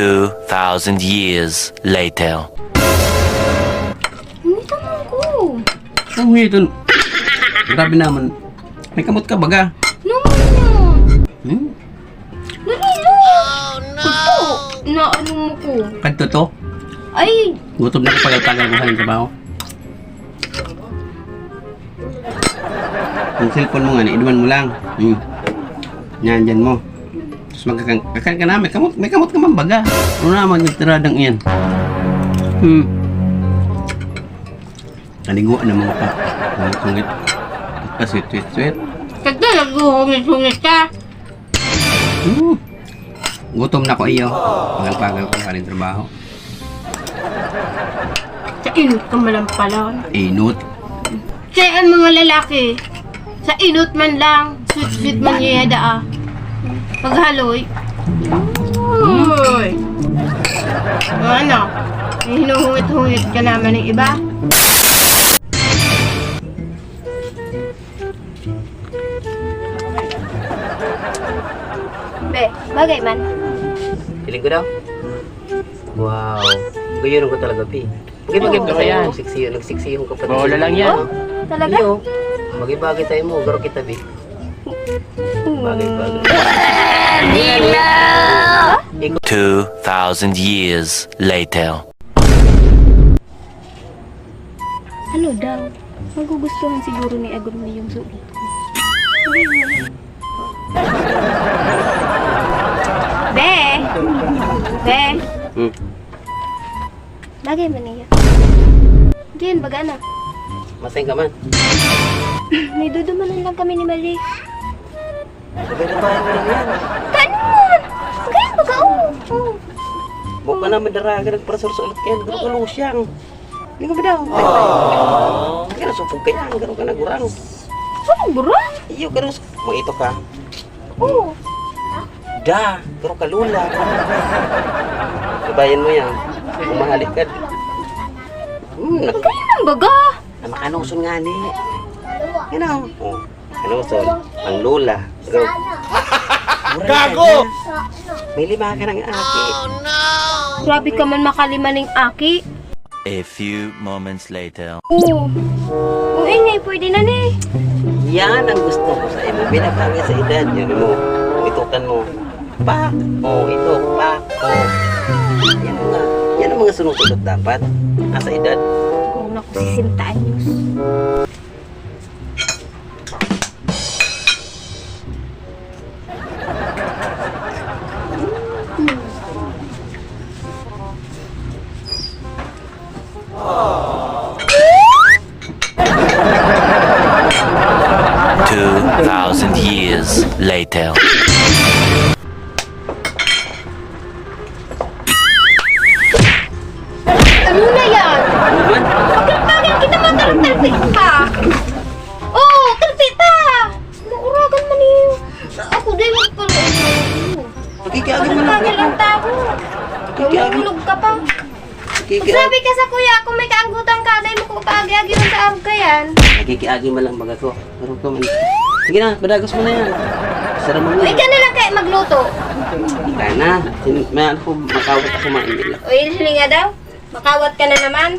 2,000 years later. Hindi naman ko. Oh, ito. Grabe naman. May kamot ka baga. Naman niya. Hmm? Dali lang. Ito. Inaano mo ko. Kadto to. Ay, Gutom na kapag tagal ko sa trabaho. Yung cellphone mo nga, inuman mo lang. Yan, dyan mo. Tapos magkakan ka na, may kamot ka man baga. Ano naman yung tiradang yan? Naligo na mga pa. Sungit. Sweet. kagda nag-hungit-hungit ka. Gutom na ko iyo. Pagal-pagal ko ka rin trabaho. Sa inot ka man lang pala. Inot. Kaya ang mga lalaki, sa inot man lang, sweet-sweet man niya daa. Paghaloy. Uy! Ano? May hinuhungit-hungit ka naman ng iba? Be, bagay man. Piling ko daw. Wow. Gayun ko talaga, Pi. Bagay-bagay ka yan. Nagsiksi yung kapatid. Bola lang yan. Oh, talaga? Iyo. Bagay-bagay tayo mo. Garo kita, Pi. Bagay-bagay. 2,000 years later. Ano daw? Magugustuhan siguro ni Agum na yung suot ko. Be! Be! Bagay man niya. Diyan, baga na. Masayang ka man. May dudumanan lang kami ni Mali. Bagay na bahay mo lang yan. Kanon! Bagay, baga, oh. Buka na madara ka nagparasor-sulot yan. Garo ka lusyang. Hindi ka ba daw? Kaya nasupog ka yan. Garo ka nagurang. Ano, bro? Iyo, garo. Mo ito ka. Oo. Da, garo ka lula. Kabayan mo yan. Kung mahalik ka. Bagay man, baga. Makanuson nga ni. Yan o. Oh, kanuson. Ang lula. Garo. Gago! May lima ka ng aki. Grabe ka man makalima ng aki. A few moments later. Oo. Oo, ingay, pwede na ni. Yan ang gusto ko sa iyo. Binabagay sa edad. Yan mo. Itukan mo. Pak. Oh, ito. Pak. Oh. Yan ang mga sunusunod dapat. Nasa edad. Kung ako si Sintanyos. Thousand years later. Ano na yan? Pagkakagin kita matarang-talpit pa. Oo, talpit pa. Mauragan man niyo. Ako din magpala. Pagkikiagin mo lang. Pagkakagin lang tao. Mahulog ka pa. Sabi ka sa kuya, kung may kaanggutan ka, dahil mo ko paagi-agi lang sa arog ka yan. Pagkikiagin mo lang baga ko. Pero ko man. Sige na, badagos mo na yan. Sarap mo na. Ay, ka na lang kayo magluto. Ika na. May ano ko, makawat ako mainit lang. O, yun nga daw. Makawat ka na naman.